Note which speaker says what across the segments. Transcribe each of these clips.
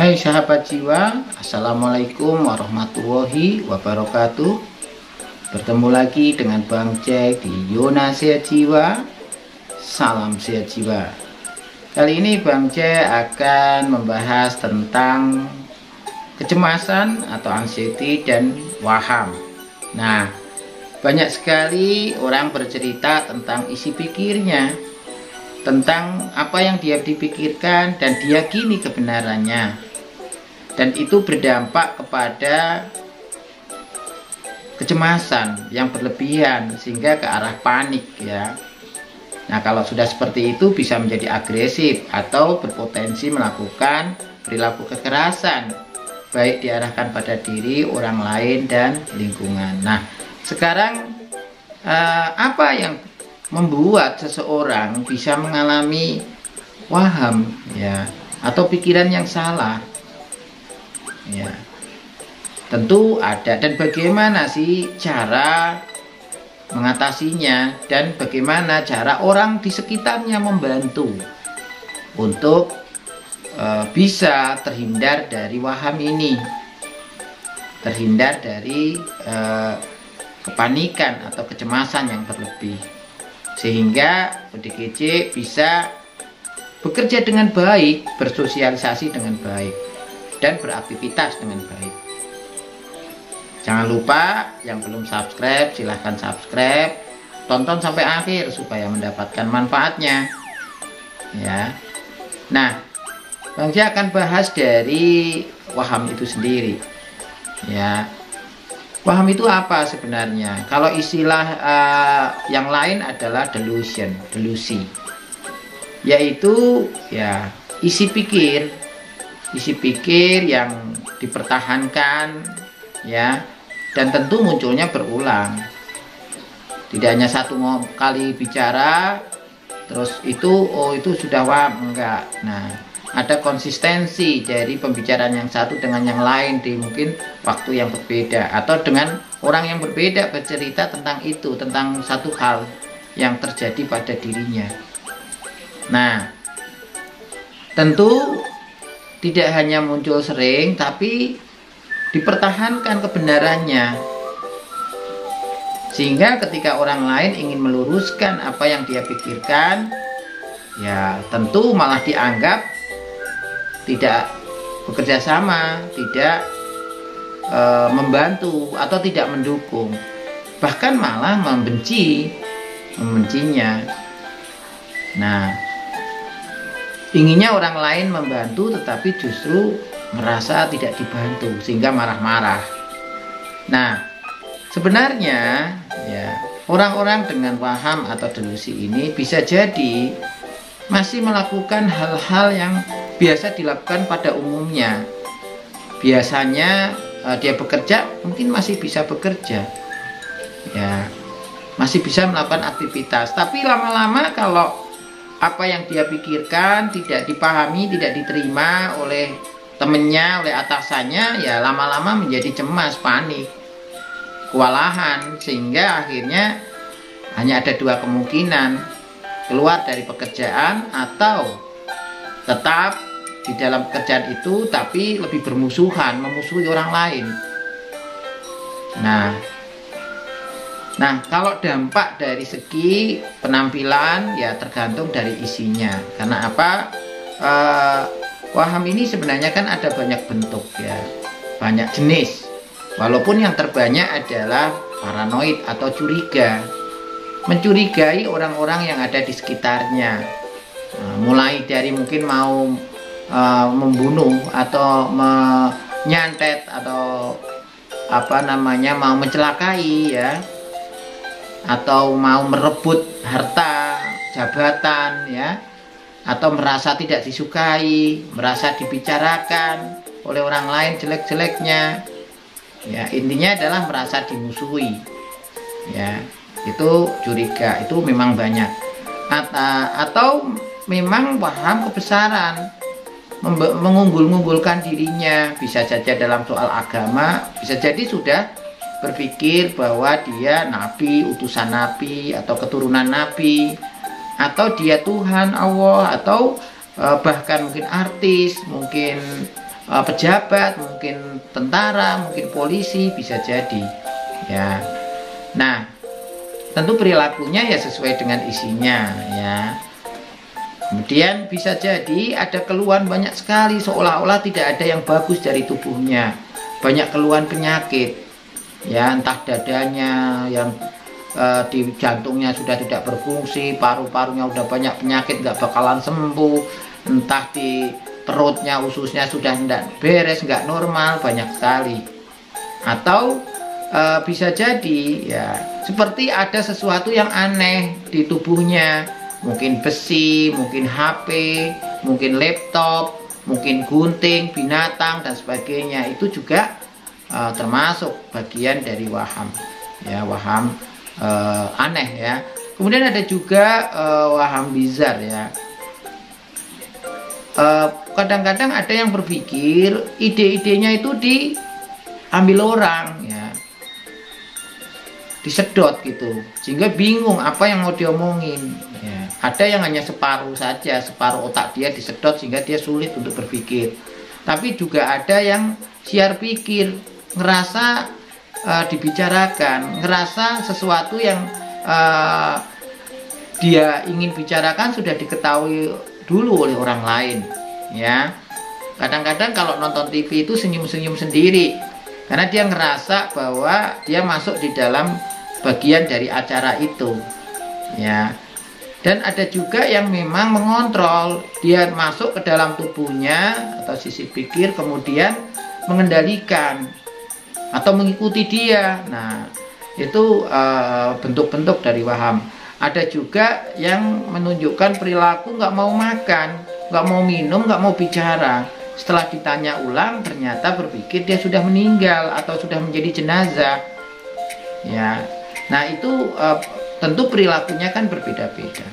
Speaker 1: Hai sahabat jiwa, Assalamualaikum warahmatullahi wabarakatuh. Bertemu lagi dengan Bang Jack di Yona Sehat Jiwa. Salam sehat jiwa. Kali ini Bang Jack akan membahas tentang kecemasan atau anxiety dan waham. Nah, banyak sekali orang bercerita tentang isi pikirnya, tentang apa yang dia dipikirkan dan diyakini kebenarannya, dan itu berdampak kepada kecemasan yang berlebihan sehingga ke arah panik ya. Nah, kalau sudah seperti itu bisa menjadi agresif atau berpotensi melakukan perilaku kekerasan, baik diarahkan pada diri, orang lain, dan lingkungan. Nah, sekarang apa yang membuat seseorang bisa mengalami waham ya, atau pikiran yang salah ya? Tentu ada, dan bagaimana sih cara mengatasinya, dan bagaimana cara orang di sekitarnya membantu untuk bisa terhindar dari waham ini, terhindar dari kepanikan atau kecemasan yang berlebih, sehingga ODGJ bisa bekerja dengan baik, bersosialisasi dengan baik, dan beraktivitas dengan baik. Jangan lupa yang belum subscribe, silahkan subscribe, tonton sampai akhir supaya mendapatkan manfaatnya ya. Nah, Bang Jack akan bahas dari waham itu sendiri ya. Waham itu apa sebenarnya? Kalau istilah yang lain adalah delusi, yaitu ya isi pikir yang dipertahankan ya, dan tentu munculnya berulang. Tidak hanya satu kali bicara terus itu sudah waham, enggak. Nah, ada konsistensi dari pembicaraan yang satu dengan yang lain di mungkin waktu yang berbeda, atau dengan orang yang berbeda bercerita tentang itu, tentang satu hal yang terjadi pada dirinya. Nah, tentu tidak hanya muncul sering, tapi dipertahankan kebenarannya, sehingga ketika orang lain ingin meluruskan apa yang dia pikirkan, ya tentu malah dianggap tidak bekerja sama, tidak membantu, atau tidak mendukung, bahkan malah membencinya. Nah, inginnya orang lain membantu tetapi justru merasa tidak dibantu sehingga marah-marah. Nah, sebenarnya ya, orang-orang dengan waham atau delusi ini bisa jadi masih melakukan hal-hal yang biasa dilakukan pada umumnya. Biasanya dia bekerja, mungkin masih bisa bekerja ya, masih bisa melakukan aktivitas, tapi lama-lama kalau apa yang dia pikirkan tidak dipahami, tidak diterima oleh temennya, oleh atasannya, ya lama-lama menjadi cemas, panik, kewalahan, sehingga akhirnya hanya ada dua kemungkinan: keluar dari pekerjaan atau tetap di dalam pekerjaan itu tapi lebih bermusuhan, memusuhi orang lain. Nah, kalau dampak dari segi penampilan ya tergantung dari isinya. Karena apa? Waham ini sebenarnya kan ada banyak bentuk ya, banyak jenis. Walaupun yang terbanyak adalah paranoid atau curiga, mencurigai orang-orang yang ada di sekitarnya. Nah, mulai dari mungkin mau membunuh atau menyantet atau mau mencelakai ya, atau mau merebut harta, jabatan ya, atau merasa tidak disukai, merasa dibicarakan oleh orang lain jelek-jeleknya ya. Intinya adalah merasa dimusuhi ya, itu curiga, itu memang banyak. Atau memang waham kebesaran, mengunggul-unggulkan dirinya, bisa saja dalam soal agama, bisa jadi sudah berpikir bahwa dia nabi, utusan nabi, atau keturunan nabi, atau dia Tuhan Allah, atau bahkan mungkin artis, mungkin pejabat, mungkin tentara, mungkin polisi, bisa jadi ya. Nah, tentu perilakunya ya sesuai dengan isinya ya. Kemudian bisa jadi ada keluhan banyak sekali, seolah-olah tidak ada yang bagus dari tubuhnya. Banyak keluhan penyakit ya, entah dadanya yang di jantungnya sudah tidak berfungsi, paru-parunya udah banyak penyakit nggak bakalan sembuh, entah di perutnya, ususnya sudah tidak beres, nggak normal, banyak sekali. Atau bisa jadi ya seperti ada sesuatu yang aneh di tubuhnya, mungkin besi, mungkin HP, mungkin laptop, mungkin gunting, binatang dan sebagainya. Itu juga termasuk bagian dari waham ya, waham aneh ya. Kemudian ada juga waham bizar ya. Kadang-kadang ada yang berpikir ide-idenya itu diambil orang ya, disedot gitu, sehingga bingung apa yang mau diomongin ya. Ada yang hanya separuh saja, separuh otak dia disedot sehingga dia sulit untuk berpikir. Tapi juga ada yang siar pikir, ngerasa dibicarakan, ngerasa sesuatu yang dia ingin bicarakan sudah diketahui dulu oleh orang lain ya. Kadang-kadang kalau nonton TV itu senyum-senyum sendiri karena dia ngerasa bahwa dia masuk di dalam bagian dari acara itu ya. Dan ada juga yang memang mengontrol, dia masuk ke dalam tubuhnya atau sisi pikir, kemudian mengendalikan atau mengikuti dia. Nah, itu bentuk-bentuk dari waham. Ada juga yang menunjukkan perilaku nggak mau makan, nggak mau minum, nggak mau bicara. Setelah ditanya ulang, ternyata berpikir dia sudah meninggal atau sudah menjadi jenazah. Ya, nah itu tentu perilakunya kan berbeda-beda.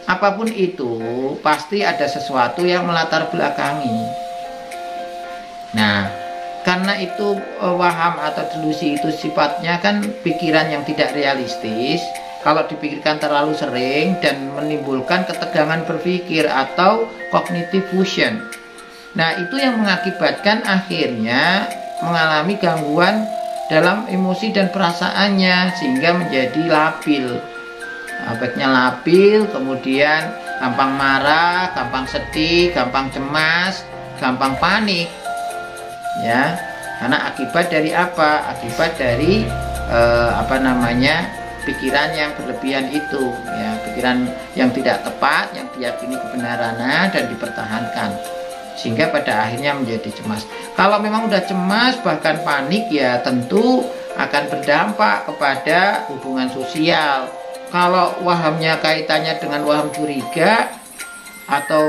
Speaker 1: Apapun itu, pasti ada sesuatu yang melatar belakangi. Nah, karena itu waham atau delusi itu sifatnya kan pikiran yang tidak realistis. Kalau dipikirkan terlalu sering dan menimbulkan ketegangan berpikir atau cognitive fusion. Nah, itu yang mengakibatkan akhirnya mengalami gangguan dalam emosi dan perasaannya sehingga menjadi labil. Efeknya labil, kemudian gampang marah, gampang sedih, gampang cemas, gampang panik. Ya, karena akibat dari apa? Akibat dari pikiran yang berlebihan itu ya, pikiran yang tidak tepat, yang diyakini kebenarannya dan dipertahankan sehingga pada akhirnya menjadi cemas. Kalau memang udah cemas bahkan panik ya tentu akan berdampak kepada hubungan sosial. Kalau wahamnya kaitannya dengan waham curiga atau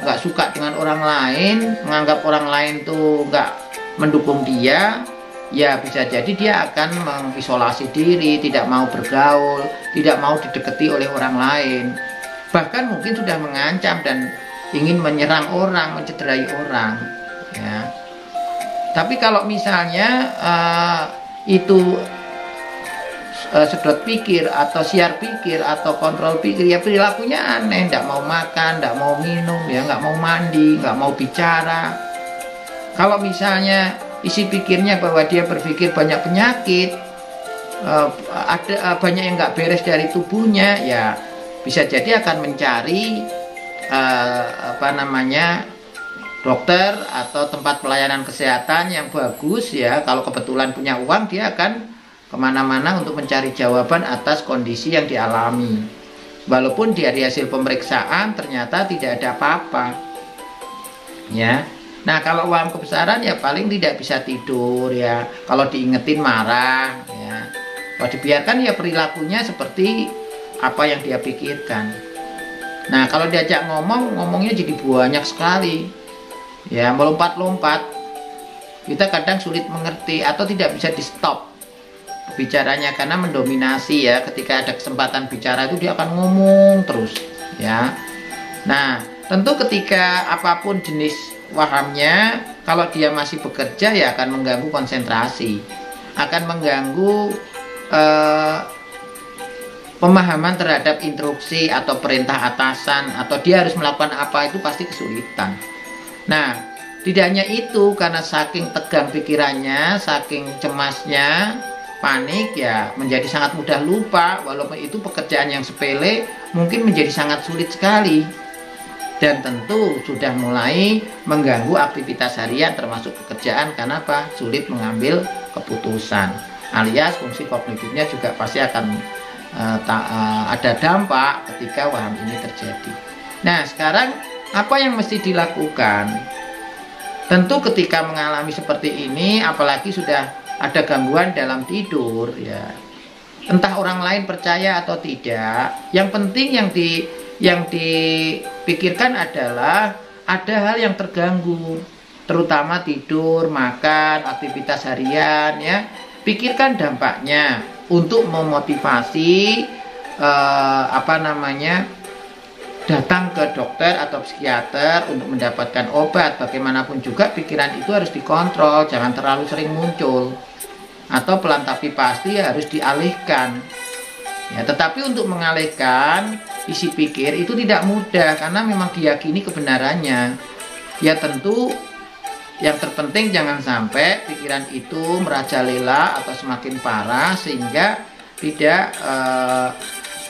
Speaker 1: nggak suka dengan orang lain, menganggap orang lain tuh nggak mendukung dia, ya bisa jadi dia akan mengisolasi diri, tidak mau bergaul, tidak mau didekati oleh orang lain. Bahkan mungkin sudah mengancam dan ingin menyerang orang, mencederai orang ya. Tapi kalau misalnya itu sedot pikir atau siar pikir atau kontrol pikir, ya perilakunya aneh, tidak mau makan, tidak mau minum, ya nggak mau mandi, nggak mau bicara. Kalau misalnya isi pikirnya bahwa dia berpikir banyak penyakit, ada banyak yang nggak beres dari tubuhnya, ya bisa jadi akan mencari dokter atau tempat pelayanan kesehatan yang bagus ya. Kalau kebetulan punya uang, dia akan kemana-mana untuk mencari jawaban atas kondisi yang dialami, walaupun dari hasil pemeriksaan ternyata tidak ada apa-apa ya. Nah, kalau waham kebesaran ya paling tidak bisa tidur ya, kalau diingetin marah ya. Kalau dibiarkan ya perilakunya seperti apa yang dia pikirkan. Nah, kalau diajak ngomongnya jadi banyak sekali ya, melompat-lompat. Kita kadang sulit mengerti atau tidak bisa di stop bicaranya karena mendominasi ya. Ketika ada kesempatan bicara itu dia akan ngomong terus ya. Nah, tentu ketika apapun jenis wahamnya, kalau dia masih bekerja ya akan mengganggu konsentrasi, akan mengganggu pemahaman terhadap instruksi atau perintah atasan, atau dia harus melakukan apa itu pasti kesulitan. Nah, Tidak hanya itu, karena saking tegang pikirannya, saking cemasnya, panik, ya menjadi sangat mudah lupa. Walaupun itu pekerjaan yang sepele, mungkin menjadi sangat sulit sekali. Dan tentu sudah mulai mengganggu aktivitas harian termasuk pekerjaan. Karena apa? Sulit mengambil keputusan. Alias fungsi kognitifnya juga pasti akan ada dampak ketika waham ini terjadi. Nah, sekarang apa yang mesti dilakukan? Tentu ketika mengalami seperti ini, apalagi sudah ada gangguan dalam tidur, ya entah orang lain percaya atau tidak, yang penting yang dipikirkan adalah ada hal yang terganggu, terutama tidur, makan, aktivitas harian, ya. Pikirkan dampaknya untuk memotivasi datang ke dokter atau psikiater untuk mendapatkan obat. Bagaimanapun juga pikiran itu harus dikontrol, jangan terlalu sering muncul, atau pelan tapi pasti harus dialihkan, ya. Tetapi untuk mengalihkan isi pikir itu tidak mudah karena memang diyakini kebenarannya. Ya tentu yang terpenting jangan sampai pikiran itu merajalela atau semakin parah sehingga tidak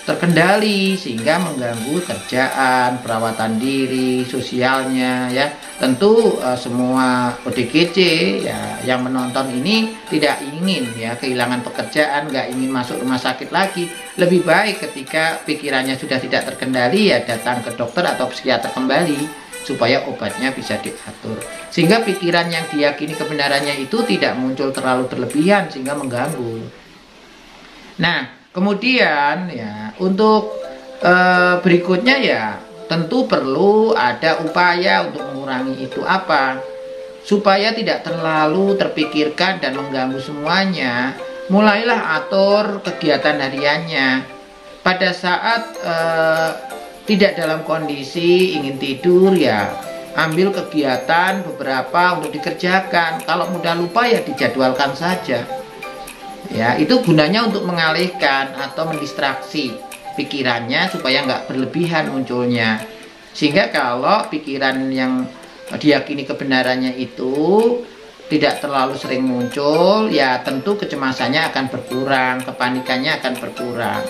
Speaker 1: terkendali, sehingga mengganggu kerjaan, perawatan diri, sosialnya, ya. Tentu semua ODGJ, ya, yang menonton ini tidak ingin, ya, kehilangan pekerjaan, nggak ingin masuk rumah sakit lagi. Lebih baik ketika pikirannya sudah tidak terkendali, ya datang ke dokter atau psikiater kembali supaya obatnya bisa diatur, sehingga pikiran yang diyakini kebenarannya itu tidak muncul terlalu berlebihan sehingga mengganggu. Nah, kemudian, ya, untuk berikutnya, ya tentu perlu ada upaya untuk mengurangi itu. Apa? Supaya tidak terlalu terpikirkan dan mengganggu semuanya, mulailah atur kegiatan hariannya. Pada saat tidak dalam kondisi ingin tidur, ya ambil kegiatan beberapa untuk dikerjakan. Kalau mudah lupa, ya dijadwalkan saja. Ya, itu gunanya untuk mengalihkan atau mendistraksi pikirannya supaya nggak berlebihan munculnya. Sehingga kalau pikiran yang diyakini kebenarannya itu tidak terlalu sering muncul, ya tentu kecemasannya akan berkurang, kepanikannya akan berkurang.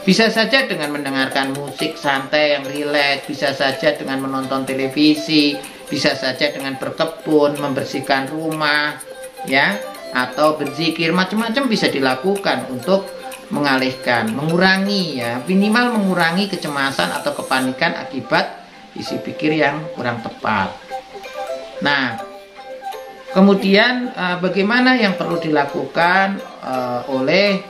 Speaker 1: Bisa saja dengan mendengarkan musik santai yang rileks, bisa saja dengan menonton televisi, bisa saja dengan berkebun, membersihkan rumah, ya, atau berzikir, macam-macam bisa dilakukan untuk mengalihkan, mengurangi, ya, minimal mengurangi kecemasan atau kepanikan akibat isi pikir yang kurang tepat. Nah, kemudian bagaimana yang perlu dilakukan oleh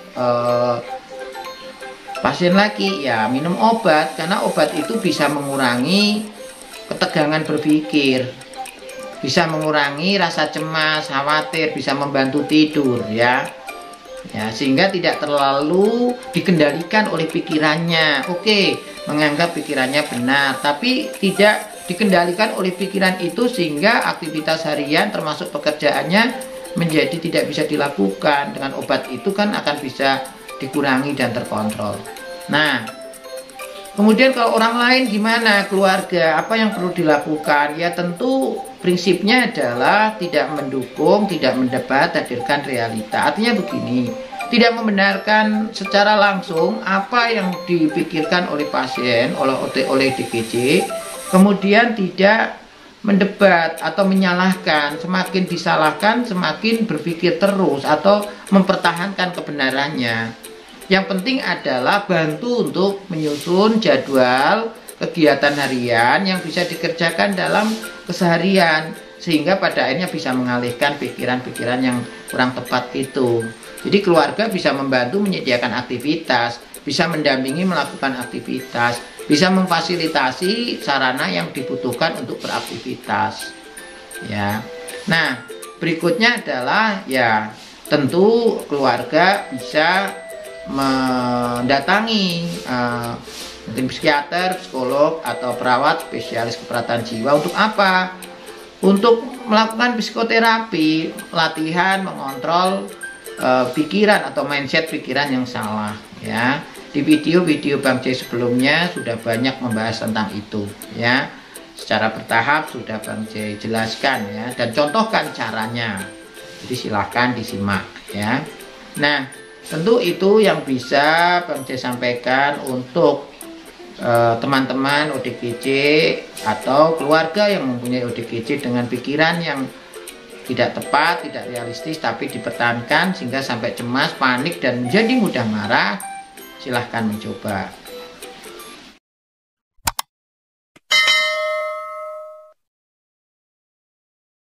Speaker 1: pasien lagi? Ya, minum obat, karena obat itu bisa mengurangi ketegangan berpikir, bisa mengurangi rasa cemas, khawatir, bisa membantu tidur, ya. Ya, sehingga tidak terlalu dikendalikan oleh pikirannya. Oke, menganggap pikirannya benar, tapi tidak dikendalikan oleh pikiran itu sehingga aktivitas harian termasuk pekerjaannya menjadi tidak bisa dilakukan. Dengan obat itu kan akan bisa dikurangi dan terkontrol. Nah, kemudian kalau orang lain gimana? Keluarga, apa yang perlu dilakukan? Ya tentu prinsipnya adalah tidak mendukung, tidak mendebat, hadirkan realita. Artinya begini, tidak membenarkan secara langsung apa yang dipikirkan oleh pasien, oleh DGJ, kemudian tidak mendebat atau menyalahkan. Semakin disalahkan, semakin berpikir terus atau mempertahankan kebenarannya. Yang penting adalah bantu untuk menyusun jadwal kegiatan harian yang bisa dikerjakan dalam keseharian, sehingga pada akhirnya bisa mengalihkan pikiran-pikiran yang kurang tepat itu. Jadi keluarga bisa membantu menyediakan aktivitas, bisa mendampingi melakukan aktivitas, bisa memfasilitasi sarana yang dibutuhkan untuk beraktivitas, ya. Nah, berikutnya adalah, ya tentu keluarga bisa mendatangi mungkin psikiater, psikolog, atau perawat spesialis keperawatan jiwa. Untuk apa? Untuk melakukan psikoterapi, latihan mengontrol pikiran atau mindset pikiran yang salah, ya. Di video-video Bang C sebelumnya sudah banyak membahas tentang itu, ya. secara bertahap sudah Bang J jelaskan ya, dan contohkan caranya. Jadi silahkan disimak ya. Nah, tentu itu yang bisa Bang J sampaikan untuk teman-teman ODGJ atau keluarga yang mempunyai ODGJ dengan pikiran yang tidak tepat, tidak realistis, tapi dipertahankan sehingga sampai cemas, panik, dan menjadi mudah marah. Silahkan mencoba.